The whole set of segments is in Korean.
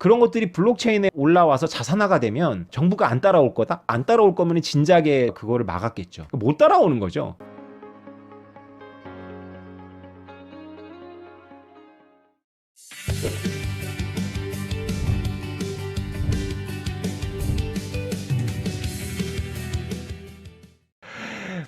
그런 것들이 블록체인에 올라와서 자산화가 되면 정부가 안 따라올 거다? 안 따라올 거면 진작에 그거를 막았겠죠. 못 따라오는 거죠.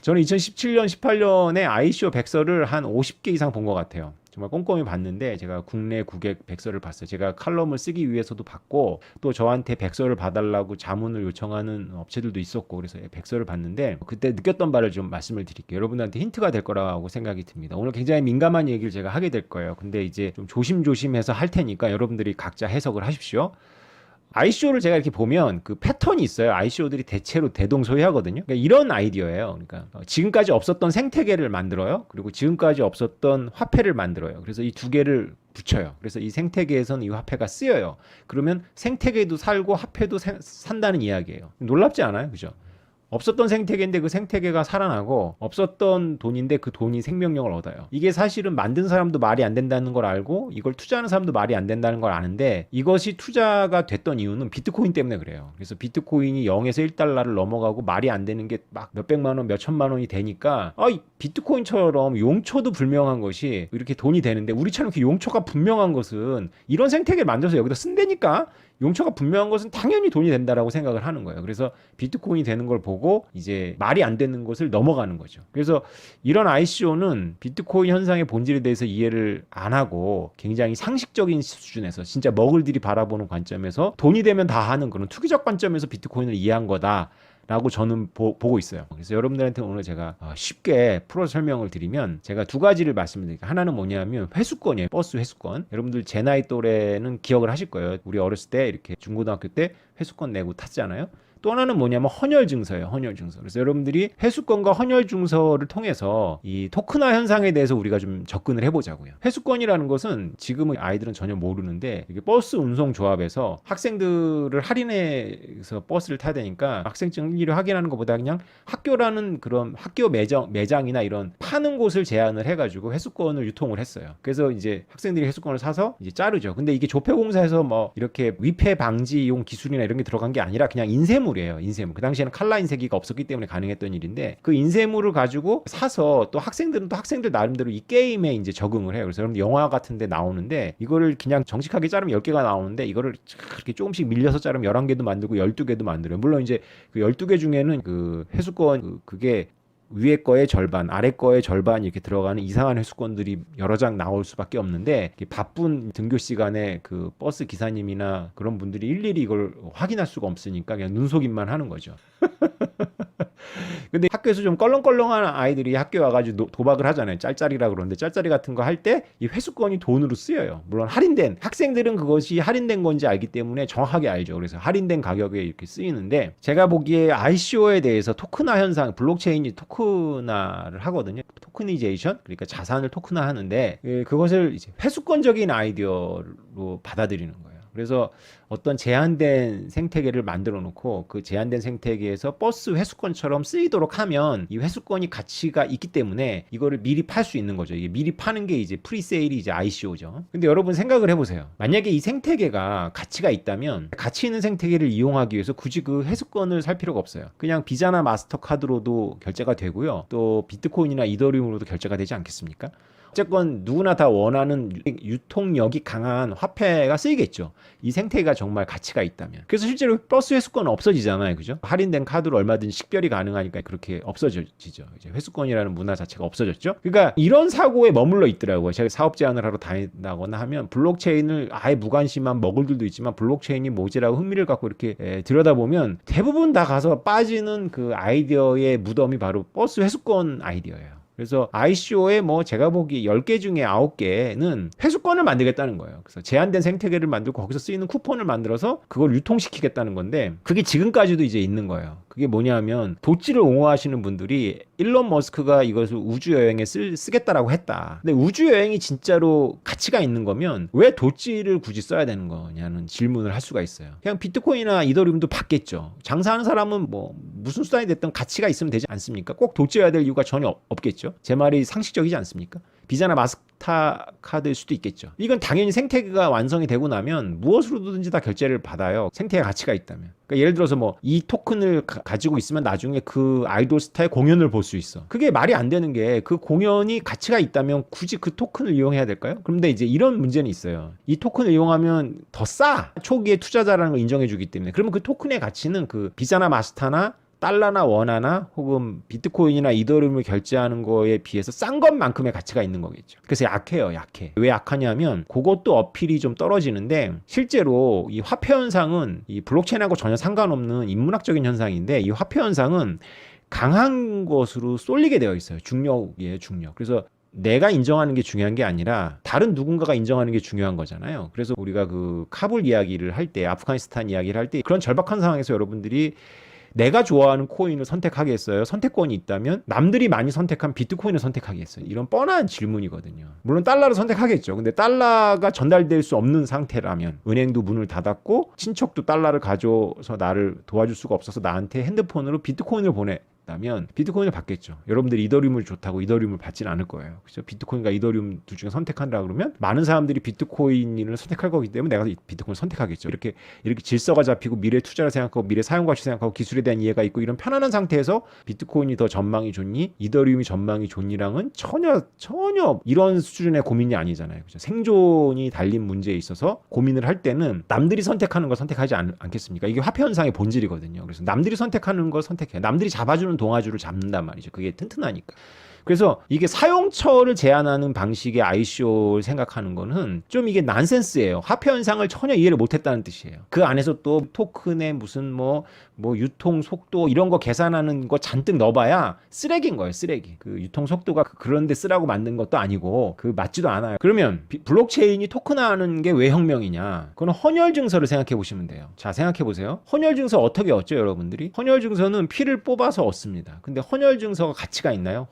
저는 2017년, 18년에 ICO 백서를 한 50개 이상 본 것 같아요. 정말 꼼꼼히 봤는데 제가 국내 국외 백서를 봤어요. 제가 칼럼을 쓰기 위해서도 봤고 또 저한테 백서를 봐달라고 자문을 요청하는 업체들도 있었고 그래서 백서를 봤는데 그때 느꼈던 바를 좀 말씀을 드릴게요. 여러분들한테 힌트가 될 거라고 생각이 듭니다. 오늘 굉장히 민감한 얘기를 제가 하게 될 거예요. 근데 이제 좀 조심조심해서 할 테니까 여러분들이 각자 해석을 하십시오. ICO를 제가 이렇게 보면 그 패턴이 있어요. ICO들이 대체로 대동소이하거든요. 그러니까 이런 아이디어예요. 그러니까 지금까지 없었던 생태계를 만들어요. 그리고 지금까지 없었던 화폐를 만들어요. 그래서 이 두 개를 붙여요. 그래서 이 생태계에서는 이 화폐가 쓰여요. 그러면 생태계도 살고 화폐도 산다는 이야기예요. 놀랍지 않아요? 그죠? 없었던 생태계인데 그 생태계가 살아나고 없었던 돈인데 그 돈이 생명력을 얻어요. 이게 사실은 만든 사람도 말이 안 된다는 걸 알고 이걸 투자하는 사람도 말이 안 된다는 걸 아는데 이것이 투자가 됐던 이유는 비트코인 때문에 그래요. 그래서 비트코인이 0에서 1달러를 넘어가고 말이 안 되는 게 막 몇백만 원, 몇천만 원이 되니까 이 비트코인처럼 용처도 불명한 것이 이렇게 돈이 되는데 우리처럼 이렇게 용처가 분명한 것은 이런 생태계를 만들어서 여기다 쓴다니까 용처가 분명한 것은 당연히 돈이 된다라고 생각을 하는 거예요. 그래서 비트코인이 되는 걸 보고 이제 말이 안 되는 것을 넘어가는 거죠. 그래서 이런 ICO는 비트코인 현상의 본질에 대해서 이해를 안 하고 굉장히 상식적인 수준에서 진짜 먹을들이 바라보는 관점에서 돈이 되면 다 하는 그런 투기적 관점에서 비트코인을 이해한 거다. 라고 저는 보고 있어요. 그래서 여러분들한테 오늘 제가 쉽게 풀어 설명을 드리면 제가 두 가지를 말씀드릴게요. 하나는 뭐냐면 회수권이에요. 버스 회수권. 여러분들 제 나이 또래는 기억을 하실 거예요. 우리 어렸을 때 이렇게 중고등학교 때 회수권 내고 탔잖아요. 또 하나는 뭐냐면 헌혈 증서예요. 헌혈 증서. 그래서 여러분들이 회수권과 헌혈 증서를 통해서 이 토큰화 현상에 대해서 우리가 좀 접근을 해보자고요. 회수권이라는 것은 지금의 아이들은 전혀 모르는데 이게 버스 운송 조합에서 학생들을 할인해서 버스를 타야 되니까 학생증 일일이 확인하는 것보다 그냥 학교라는 그런 학교 매장이나 이런 파는 곳을 제한을 해가지고 회수권을 유통을 했어요. 그래서 이제 학생들이 회수권을 사서 이제 자르죠. 근데 이게 조폐공사에서 뭐 이렇게 위패 방지용 기술이나 이런 게 들어간 게 아니라 그냥 인쇄물 인쇄물이에요. 인쇄물. 그 당시에는 칼라 인쇄기가 없었기 때문에 가능했던 일인데 그 인쇄물을 가지고 사서 또 학생들은 또 학생들 나름대로 이 게임에 이제 적응을 해요. 그래서 여러분 영화 같은 데 나오는데 이거를 그냥 정직하게 자르면 10개가 나오는데 이거를 이렇게 조금씩 밀려서 자르면 11개도 만들고 12개도 만들어요. 물론 이제 그 12개 중에는 그 회수권 그게 위에 거의 절반, 아래 거의 절반 이렇게 들어가는 이상한 회수권들이 여러 장 나올 수밖에 없는데 바쁜 등교 시간에 그 버스 기사님이나 그런 분들이 일일이 이걸 확인할 수가 없으니까 그냥 눈속임만 하는 거죠. 근데 학교에서 좀 껄렁껄렁한 아이들이 학교에 와가지고 도박을 하잖아요. 짤짤이라 그러는데 짤짤이 같은 거 할 때 이 회수권이 돈으로 쓰여요. 물론 할인된 학생들은 그것이 할인된 건지 알기 때문에 정확하게 알죠. 그래서 할인된 가격에 이렇게 쓰이는데 제가 보기에 ICO에 대해서 토큰화 현상, 블록체인이 토큰화를 하거든요. 토크니제이션, 그러니까 자산을 토큰화하는데 그것을 이제 회수권적인 아이디어로 받아들이는 거예요. 그래서 어떤 제한된 생태계를 만들어 놓고 그 제한된 생태계에서 버스 회수권처럼 쓰이도록 하면 이 회수권이 가치가 있기 때문에 이거를 미리 팔 수 있는 거죠. 이게 미리 파는 게 이제 프리세일이 이제 ICO죠. 근데 여러분 생각을 해보세요. 만약에 이 생태계가 가치가 있다면 가치 있는 생태계를 이용하기 위해서 굳이 그 회수권을 살 필요가 없어요. 그냥 비자나 마스터카드로도 결제가 되고요. 또 비트코인이나 이더리움으로도 결제가 되지 않겠습니까? 어쨌건 누구나 다 원하는 유통력이 강한 화폐가 쓰이겠죠. 이 생태계가 정말 가치가 있다면. 그래서 실제로 버스 회수권은 없어지잖아요. 그죠? 할인된 카드로 얼마든지 식별이 가능하니까 그렇게 없어지죠. 이제 회수권이라는 문화 자체가 없어졌죠. 그러니까 이런 사고에 머물러 있더라고요. 제가 사업 제안을 하러 다닌다거나 하면 블록체인을 아예 무관심한 머글들도 있지만 블록체인이 뭐지라고 흥미를 갖고 이렇게 들여다보면 대부분 다 가서 빠지는 그 아이디어의 무덤이 바로 버스 회수권 아이디어예요. 그래서 ICO에 뭐 제가 보기 10개 중에 9개는 회수권을 만들겠다는 거예요. 그래서 제한된 생태계를 만들고 거기서 쓰이는 쿠폰을 만들어서 그걸 유통시키겠다는 건데 그게 지금까지도 이제 있는 거예요. 그게 뭐냐면 도찌를 옹호하시는 분들이 일론 머스크가 이것을 우주여행에 쓰겠다라고 했다. 근데 우주여행이 진짜로 가치가 있는 거면 왜 도찌를 굳이 써야 되는 거냐는 질문을 할 수가 있어요. 그냥 비트코인이나 이더리움도 받겠죠. 장사하는 사람은 뭐 무슨 수단이 됐든 가치가 있으면 되지 않습니까? 꼭 도찌여야 될 이유가 전혀 없겠죠. 제 말이 상식적이지 않습니까? 비자나 마스터카드일 수도 있겠죠. 이건 당연히 생태계가 완성이 되고 나면 무엇으로든지 다 결제를 받아요. 생태계 가치가 있다면. 그러니까 예를 들어서 뭐 이 토큰을 가지고 있으면 나중에 그 아이돌 스타의 공연을 볼 수 있어. 그게 말이 안 되는 게 그 공연이 가치가 있다면 굳이 그 토큰을 이용해야 될까요? 그런데 이제 이런 문제는 있어요. 이 토큰을 이용하면 더 싸. 초기에 투자자라는 걸 인정해 주기 때문에. 그러면 그 토큰의 가치는 그 비자나 마스터나 달러나 원화나 혹은 비트코인이나 이더리움을 결제하는 거에 비해서 싼 것만큼의 가치가 있는 거겠죠. 그래서 약해요, 약해. 왜 약하냐면 그것도 어필이 좀 떨어지는데 실제로 이 화폐 현상은 이 블록체인하고 전혀 상관없는 인문학적인 현상인데 이 화폐 현상은 강한 것으로 쏠리게 되어 있어요. 중력이에요, 중력. 그래서 내가 인정하는 게 중요한 게 아니라 다른 누군가가 인정하는 게 중요한 거잖아요. 그래서 우리가 그 카불 이야기를 할 때, 아프가니스탄 이야기를 할 때 그런 절박한 상황에서 여러분들이 내가 좋아하는 코인을 선택하겠어요? 선택권이 있다면 남들이 많이 선택한 비트코인을 선택하겠어요? 이런 뻔한 질문이거든요. 물론 달러를 선택하겠죠. 근데 달러가 전달될 수 없는 상태라면 은행도 문을 닫았고 친척도 달러를 가져서 나를 도와줄 수가 없어서 나한테 핸드폰으로 비트코인을 보냈다면 비트코인을 받겠죠. 여러분들이 이더리움을 좋다고 이더리움을 받지는 않을 거예요. 그렇죠? 비트코인과 이더리움 둘 중에 선택한다 그러면 많은 사람들이 비트코인을 선택할 거기 때문에 내가 비트코인을 선택하겠죠. 이렇게 질서가 잡히고 미래 투자를 생각하고 미래 사용 가치 생각하고 기술에 대한 이해가 있고 이런 편안한 상태에서 비트코인이 더 전망이 좋니 이더리움이 전망이 좋니랑은 전혀 이런 수준의 고민이 아니잖아요. 그렇죠? 생존이 달린 문제에 있어서 고민을 할 때는 남들이 선택하는 걸 선택하지 않겠습니까? 이게 화폐 현상의 본질이거든요. 그래서 남들이 선택하는 걸 선택해요. 남들이 잡아주는 동아줄을 잡는단 말이죠. 그게 튼튼하니까. 그래서 이게 사용처를 제한하는 방식의 ICO를 생각하는 거는 좀 이게 난센스예요. 화폐 현상을 전혀 이해를 못했다는 뜻이에요. 그 안에서 또 토큰의 무슨 뭐 유통 속도 이런 거 계산하는 거 잔뜩 넣어봐야 쓰레기인 거예요. 쓰레기. 그 유통 속도가 그런데 쓰라고 만든 것도 아니고 그 맞지도 않아요. 그러면 블록체인이 토큰화하는 게 왜 혁명이냐? 그건 헌혈 증서를 생각해 보시면 돼요. 자, 생각해 보세요. 헌혈 증서 어떻게 얻죠, 여러분들이? 헌혈 증서는 피를 뽑아서 얻습니다. 근데 헌혈 증서가 가치가 있나요?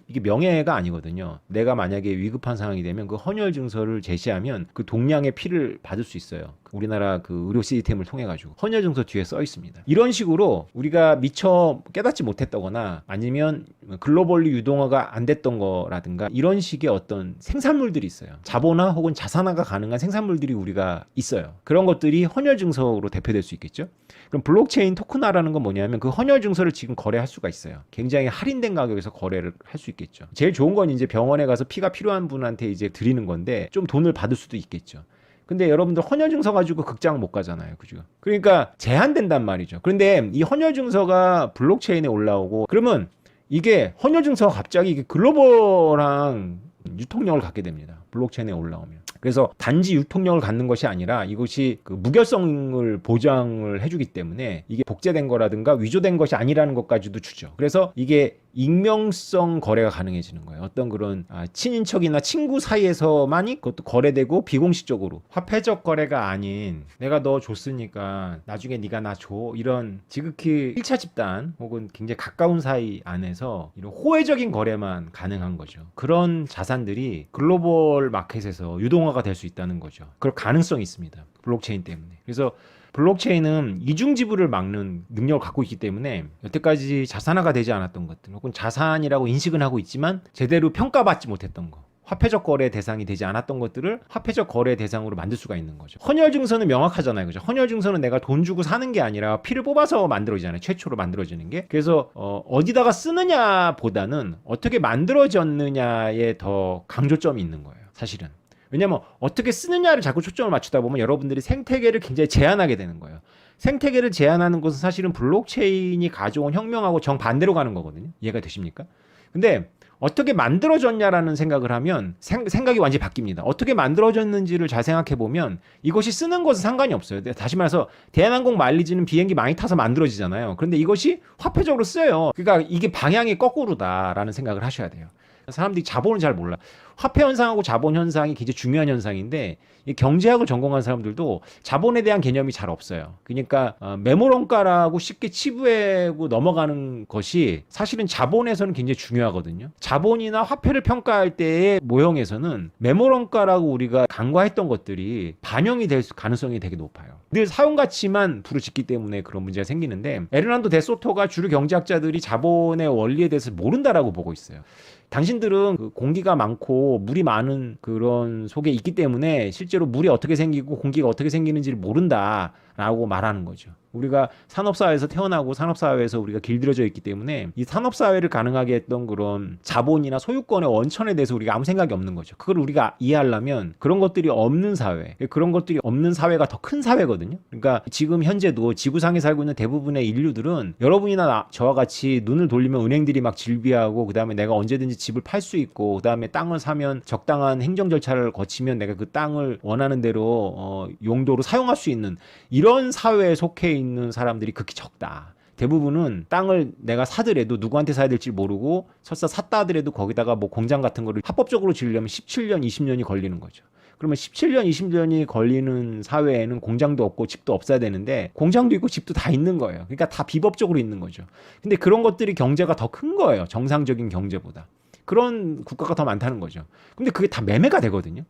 이게 명예가 아니거든요. 내가 만약에 위급한 상황이 되면 그 헌혈 증서를 제시하면 그 동량의 피를 받을 수 있어요. 우리나라 그 의료 시스템을 통해 가지고 헌혈 증서 뒤에 써 있습니다. 이런 식으로 우리가 미처 깨닫지 못했다거나 아니면 글로벌리 유동화가 안 됐던 거라든가 이런 식의 어떤 생산물들이 있어요. 자본화 혹은 자산화가 가능한 생산물들이 우리가 있어요. 그런 것들이 헌혈 증서로 대표될 수 있겠죠. 그럼 블록체인 토큰화라는 건 뭐냐면 그 헌혈 증서를 지금 거래할 수가 있어요. 굉장히 할인된 가격에서 거래를 할 수 있겠죠. 제일 좋은 건 이제 병원에 가서 피가 필요한 분한테 이제 드리는 건데 좀 돈을 받을 수도 있겠죠. 근데 여러분들 헌혈 증서 가지고 극장 못 가잖아요. 그죠? 그러니까 제한된단 말이죠. 그런데 이 헌혈 증서가 블록체인에 올라오고 그러면 이게 헌혈 증서가 갑자기 이게 글로벌한 유통력을 갖게 됩니다. 블록체인에 올라오면. 그래서 단지 유통력을 갖는 것이 아니라 이것이 그 무결성을 보장을 해주기 때문에 이게 복제된 거라든가 위조된 것이 아니라는 것까지도 주죠. 그래서 이게 익명성 거래가 가능해지는 거예요. 어떤 그런 친인척이나 친구 사이에서만이 그것도 거래되고 비공식적으로 화폐적 거래가 아닌 내가 너 줬으니까 나중에 네가 나 줘 이런 지극히 1차 집단 혹은 굉장히 가까운 사이 안에서 이런 호혜적인 거래만 가능한 거죠. 그런 자산들이 글로벌 마켓에서 유동화가 될 수 있다는 거죠. 그럴 가능성이 있습니다. 블록체인 때문에. 그래서 블록체인은 이중 지불을 막는 능력을 갖고 있기 때문에 여태까지 자산화가 되지 않았던 것들 혹은 자산이라고 인식은 하고 있지만 제대로 평가받지 못했던 거 화폐적 거래 대상이 되지 않았던 것들을 화폐적 거래 대상으로 만들 수가 있는 거죠. 헌혈 증서는 명확하잖아요. 그죠? 헌혈 증서는 내가 돈 주고 사는 게 아니라 피를 뽑아서 만들어지잖아요. 최초로 만들어지는 게. 그래서 어디다가 쓰느냐 보다는 어떻게 만들어졌느냐에 더 강조점이 있는 거예요. 사실은. 왜냐면 어떻게 쓰느냐를 자꾸 초점을 맞추다 보면 여러분들이 생태계를 굉장히 제한하게 되는 거예요. 생태계를 제한하는 것은 사실은 블록체인이 가져온 혁명하고 정반대로 가는 거거든요. 이해가 되십니까? 근데 어떻게 만들어졌냐라는 생각을 하면 생각이 완전히 바뀝니다. 어떻게 만들어졌는지를 잘 생각해 보면 이것이 쓰는 것은 상관이 없어요. 다시 말해서 대한항공 마일리지는 비행기 많이 타서 만들어지잖아요. 그런데 이것이 화폐적으로 쓰여요. 그러니까 이게 방향이 거꾸로다라는 생각을 하셔야 돼요. 사람들이 자본을 잘 몰라. 화폐 현상하고 자본 현상이 굉장히 중요한 현상인데 이 경제학을 전공한 사람들도 자본에 대한 개념이 잘 없어요. 그러니까 메모론가라고 쉽게 치부하고 넘어가는 것이 사실은 자본에서는 굉장히 중요하거든요. 자본이나 화폐를 평가할 때의 모형에서는 메모론가라고 우리가 간과했던 것들이 반영이 될 가능성이 되게 높아요. 늘 사용가치만 부르짖기 때문에 그런 문제가 생기는데 에르난도 데소토가 주류 경제학자들이 자본의 원리에 대해서 모른다라고 보고 있어요. 당신들은 그 공기가 많고 없고 물이 많은 그런 속에 있기 때문에 실제로 물이 어떻게 생기고 공기가 어떻게 생기는지를 모른다라고 말하는 거죠. 우리가 산업사회에서 태어나고 산업사회에서 우리가 길들여져 있기 때문에 이 산업사회를 가능하게 했던 그런 자본이나 소유권의 원천에 대해서 우리가 아무 생각이 없는 거죠. 그걸 우리가 이해하려면 그런 것들이 없는 사회, 그런 것들이 없는 사회가 더 큰 사회거든요. 그러니까 지금 현재도 지구상에 살고 있는 대부분의 인류들은 여러분이나 저와 같이 눈을 돌리면 은행들이 막 질비하고 그다음에 내가 언제든지 집을 팔 수 있고 그다음에 땅을 사면 적당한 행정 절차를 거치면 내가 그 땅을 원하는 대로 용도로 사용할 수 있는 이런 사회에 속해 있는 사람들이 극히 적다. 대부분은 땅을 내가 사더라도 누구한테 사야 될지 모르고 설사 샀다 하더라도 거기다가 뭐 공장 같은 거를 합법적으로 지으려면 17년, 20년이 걸리는 거죠. 그러면 17년, 20년이 걸리는 사회에는 공장도 없고 집도 없어야 되는데 공장도 있고 집도 다 있는 거예요. 그러니까 다 비법적으로 있는 거죠. 근데 그런 것들이 경제가 더 큰 거예요. 정상적인 경제보다. 그런 국가가 더 많다는 거죠. 근데 그게 다 매매가 되거든요.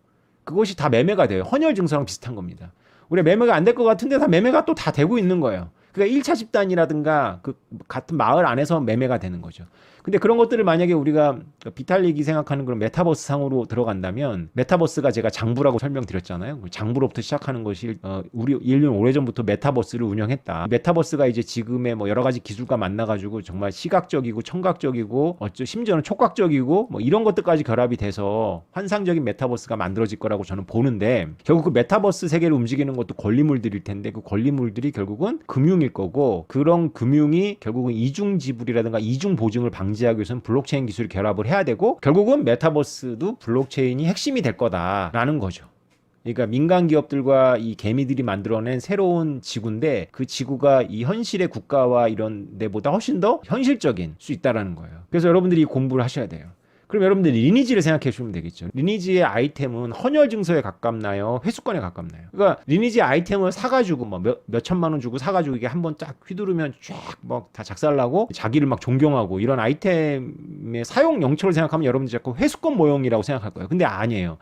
그것이 다 매매가 돼요. 헌혈 증서랑 비슷한 겁니다. 우리가 매매가 안 될 것 같은데 다 매매가 또 다 되고 있는 거예요. 그러니까 1차 집단이라든가 그 같은 마을 안에서 매매가 되는 거죠. 근데 그런 것들을 만약에 우리가 비탈릭이 생각하는 그런 메타버스 상으로 들어간다면 메타버스가 제가 장부라고 설명드렸잖아요. 장부로부터 시작하는 것이 우리 인류는 오래전부터 메타버스를 운영했다. 메타버스가 이제 지금의 뭐 여러 가지 기술과 만나가지고 정말 시각적이고 청각적이고 심지어는 촉각적이고 뭐 이런 것들까지 결합이 돼서 환상적인 메타버스가 만들어질 거라고 저는 보는데 결국 그 메타버스 세계를 움직이는 것도 권리물들일 텐데 그 권리물들이 결국은 금융일 거고 그런 금융이 결국은 이중 지불이라든가 이중 보증을 방지하기 위해서는 블록체인 기술을 결합을 해야 되고 결국은 메타버스도 블록체인이 핵심이 될 거다라는 거죠. 그러니까 민간 기업들과 이 개미들이 만들어낸 새로운 지구인데 그 지구가 이 현실의 국가와 이런 데보다 훨씬 더 현실적인 수 있다라는 거예요. 그래서 여러분들이 공부를 하셔야 돼요. 그럼 여러분들 리니지를 생각해 주시면 되겠죠. 리니지의 아이템은 헌혈 증서에 가깝나요? 회수권에 가깝나요? 그러니까 리니지 아이템을 사가지고 뭐 몇 천만 원 주고 사가지고 이게 한번 쫙 휘두르면 쫙 막 다 작살나고 자기를 막 존경하고 이런 아이템의 사용 영철을 생각하면 여러분들 자꾸 회수권 모형이라고 생각할 거예요. 근데 아니에요.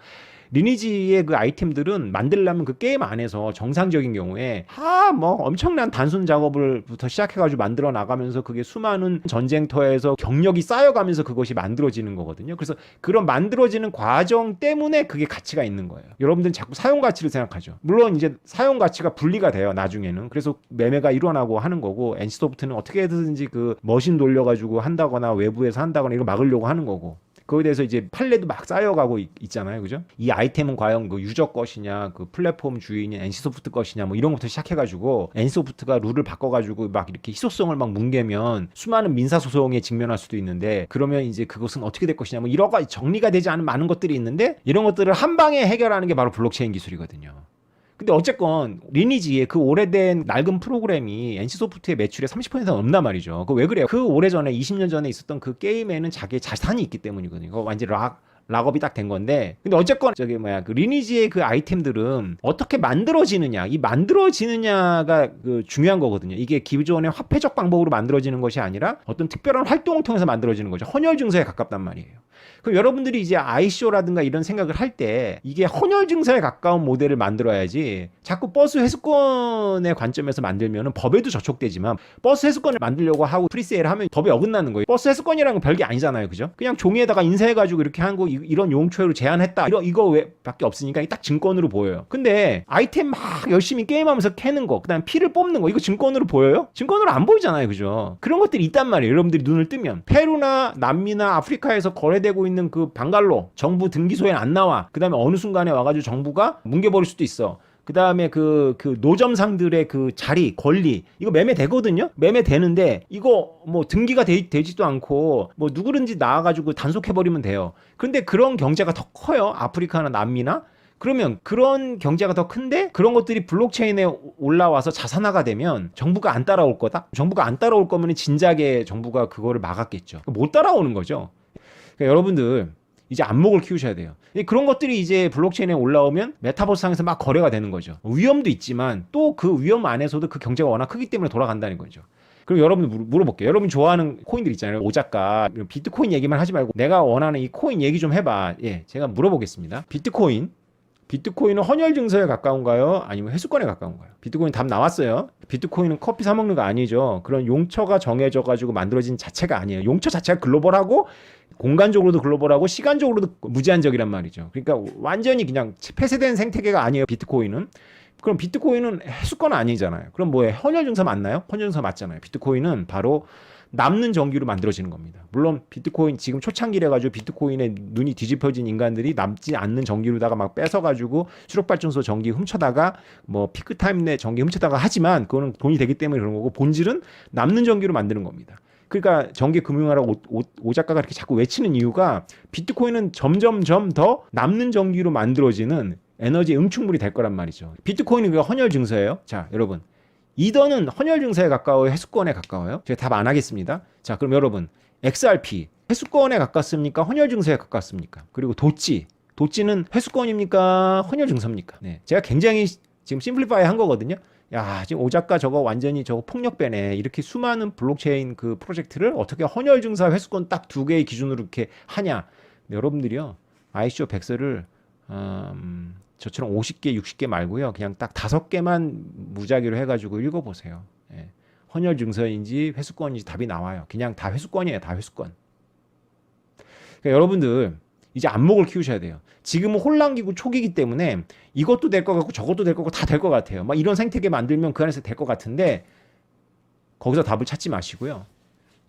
리니지의 그 아이템들은 만들려면 그 게임 안에서 정상적인 경우에 뭐 엄청난 단순 작업을부터 시작해가지고 만들어 나가면서 그게 수많은 전쟁터에서 경력이 쌓여가면서 그것이 만들어지는 거거든요. 그래서 그런 만들어지는 과정 때문에 그게 가치가 있는 거예요. 여러분들은 자꾸 사용 가치를 생각하죠. 물론 이제 사용 가치가 분리가 돼요. 나중에는. 그래서 매매가 일어나고 하는 거고 NC소프트는 어떻게든지 그 머신 돌려가지고 한다거나 외부에서 한다거나 이거 막으려고 하는 거고. 그거에 대해서 이제 판례도 막 쌓여가고 있잖아요. 그죠? 이 아이템은 과연 그 유저 것이냐, 그 플랫폼 주인인 NC소프트 것이냐, 뭐 이런 것부터 시작해가지고 NC소프트가 룰을 바꿔가지고 막 이렇게 희소성을 막 뭉개면 수많은 민사소송에 직면할 수도 있는데 그러면 이제 그것은 어떻게 될 것이냐, 뭐 이런 거 정리가 되지 않은 많은 것들이 있는데 이런 것들을 한 방에 해결하는 게 바로 블록체인 기술이거든요. 근데 어쨌건 리니지의 그 오래된 낡은 프로그램이 NC소프트의 매출의 30%가 넘단 말이죠. 그 왜 그래요? 그 오래전에 20년 전에 있었던 그 게임에는 자기의 자산이 있기 때문이거든요. 그거 완전 락업이 딱 된 건데 근데 어쨌건 그 리니지의 그 아이템들은 어떻게 만들어지느냐 이 만들어지느냐가 그 중요한 거거든요. 이게 기존의 화폐적 방법으로 만들어지는 것이 아니라 어떤 특별한 활동을 통해서 만들어지는 거죠. 헌혈 증서에 가깝단 말이에요. 그럼 여러분들이 이제 ICO라든가 이런 생각을 할 때 이게 헌혈 증서에 가까운 모델을 만들어야지 자꾸 버스 회수권의 관점에서 만들면은 법에도 저촉되지만 버스 회수권을 만들려고 하고 프리세일을 하면 법에 어긋나는 거예요. 버스 회수권이라는 건 별게 아니잖아요. 그죠? 그냥 종이에다가 인쇄해가지고 이렇게 한 거 이런 용처로 제한했다. 이거 왜 밖에 없으니까 딱 증권으로 보여요. 근데 아이템 막 열심히 게임하면서 캐는 거, 그다음에 피를 뽑는 거 이거 증권으로 보여요? 증권으로 안 보이잖아요. 그죠? 그런 것들이 있단 말이에요. 여러분들이 눈을 뜨면 페루나 남미나 아프리카에서 거래되고 있는 그 방갈로 정부 등기소에는 안 나와. 그다음에 어느 순간에 와가지고 정부가 뭉개버릴 수도 있어. 그 다음에 그 노점상들의 그 자리, 권리, 이거 매매되거든요? 매매되는데, 이거 뭐 등기가 되지도 않고, 뭐 누구든지 나와가지고 단속해버리면 돼요. 근데 그런 경제가 더 커요. 아프리카나 남미나? 그러면 그런 경제가 더 큰데, 그런 것들이 블록체인에 올라와서 자산화가 되면 정부가 안 따라올 거다? 정부가 안 따라올 거면 진작에 정부가 그거를 막았겠죠. 못 따라오는 거죠. 그러니까 여러분들, 이제 안목을 키우셔야 돼요. 그런 것들이 이제 블록체인에 올라오면 메타버스상에서 막 거래가 되는 거죠. 위험도 있지만 또 그 위험 안에서도 그 경제가 워낙 크기 때문에 돌아간다는 거죠. 그럼 여러분들 물어볼게요. 여러분 좋아하는 코인들 있잖아요. 오작가, 비트코인 얘기만 하지 말고 내가 원하는 이 코인 얘기 좀 해봐. 예, 제가 물어보겠습니다. 비트코인은 헌혈 증서에 가까운가요? 아니면 회수권에 가까운가요? 비트코인 답 나왔어요. 비트코인은 커피 사 먹는 거 아니죠. 그런 용처가 정해져 가지고 만들어진 자체가 아니에요. 용처 자체가 글로벌하고 공간적으로도 글로벌하고 시간적으로도 무제한적이란 말이죠. 그러니까 완전히 그냥 폐쇄된 생태계가 아니에요, 비트코인은. 그럼 비트코인은 해수권 아니잖아요. 그럼 뭐예요? 헌혈 증서 맞나요? 헌혈 증서 맞잖아요. 비트코인은 바로 남는 전기로 만들어지는 겁니다. 물론 비트코인 지금 초창기래 가지고 비트코인에 눈이 뒤집혀진 인간들이 남지 않는 전기로다가 막 뺏어가지고 수력발전소 전기 훔쳐다가 뭐 피크타임 내 전기 훔쳐다가 하지만 그거는 돈이 되기 때문에 그런 거고 본질은 남는 전기로 만드는 겁니다. 그러니까 전기 금융화라고 오 작가가 이렇게 자꾸 외치는 이유가 비트코인은 점점점 더 남는 전기로 만들어지는 에너지 응축물이 될 거란 말이죠. 비트코인은 그 헌혈 증서예요. 자, 여러분. 이더는 헌혈 증서에 가까워요? 해수권에 가까워요? 제가 답 안 하겠습니다. 자, 그럼 여러분. XRP. 해수권에 가깝습니까? 헌혈 증서에 가깝습니까? 그리고 도찌는 해수권입니까? 헌혈 증서입니까? 네. 제가 굉장히 지금 심플리파이 한 거거든요. 야, 지금 오 작가 저거 완전히 저거 폭력배네. 이렇게 수많은 블록체인 그 프로젝트를 어떻게 헌혈 증서 회수권 딱 두 개의 기준으로 이렇게 하냐. 네, 여러분들이요. ICO 백서를 저처럼 50개, 60개 말고요. 그냥 딱 5개만 무작위로 해가지고 읽어보세요. 예. 헌혈 증서인지 회수권인지 답이 나와요. 그냥 다 회수권이에요. 다 회수권. 그러니까 여러분들 이제 안목을 키우셔야 돼요. 지금은 혼란기구 초기이기 때문에 이것도 될 것 같고 저것도 될 것 같고 다 될 것 같아요. 막 이런 생태계 만들면 그 안에서 될 것 같은데 거기서 답을 찾지 마시고요.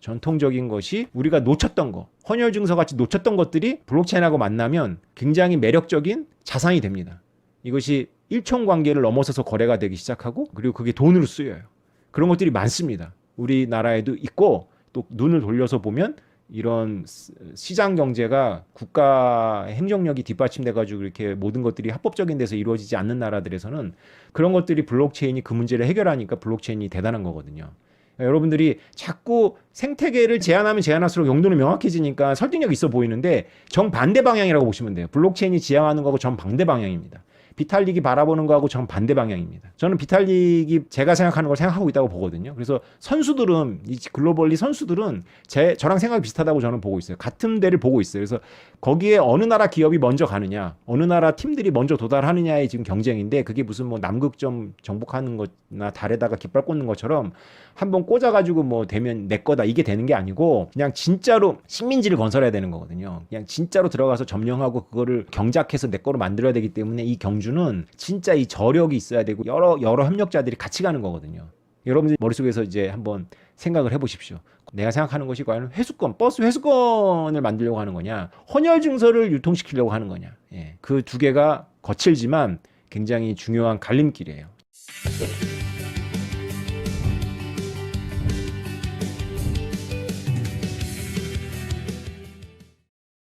전통적인 것이 우리가 놓쳤던 거, 헌혈 증서 같이 놓쳤던 것들이 블록체인하고 만나면 굉장히 매력적인 자산이 됩니다. 이것이 일총 관계를 넘어서서 거래가 되기 시작하고 그리고 그게 돈으로 쓰여요. 그런 것들이 많습니다. 우리나라에도 있고 또 눈을 돌려서 보면 이런 시장 경제가 국가 행정력이 뒷받침돼 가지고 이렇게 모든 것들이 합법적인 데서 이루어지지 않는 나라들에서는 그런 것들이 블록체인이 그 문제를 해결하니까 블록체인이 대단한 거거든요. 여러분들이 자꾸 생태계를 제한하면 제한할수록 용도는 명확해지니까 설득력 있어 보이는데 정반대 방향이라고 보시면 돼요. 블록체인이 지향하는 거하고 정반대 방향입니다. 비탈릭이 바라보는 거하고 정반대 방향입니다. 저는 비탈릭이 제가 생각하는 걸 생각하고 있다고 보거든요. 그래서 선수들은 이 글로벌리 선수들은 저랑 생각이 비슷하다고 저는 보고 있어요. 같은 데를 보고 있어요. 그래서 거기에 어느 나라 기업이 먼저 가느냐, 어느 나라 팀들이 먼저 도달하느냐의 지금 경쟁인데 그게 무슨 뭐 남극점 정복하는 거나 달에다가 깃발 꽂는 것처럼 한번 꽂아가지고 뭐 되면 내 거다 이게 되는 게 아니고 그냥 진짜로 식민지를 건설해야 되는 거거든요. 그냥 진짜로 들어가서 점령하고 그거를 경작해서 내 거로 만들어야 되기 때문에 이 경주는 진짜 이 저력이 있어야 되고 여러 협력자들이 같이 가는 거거든요. 여러분들 머릿속에서 이제 한번 생각을 해보십시오. 내가 생각하는 것이 과연 회수권, 버스 회수권을 만들려고 하는 거냐, 헌혈 증서를 유통시키려고 하는 거냐. 예, 그 두 개가 거칠지만 굉장히 중요한 갈림길이에요.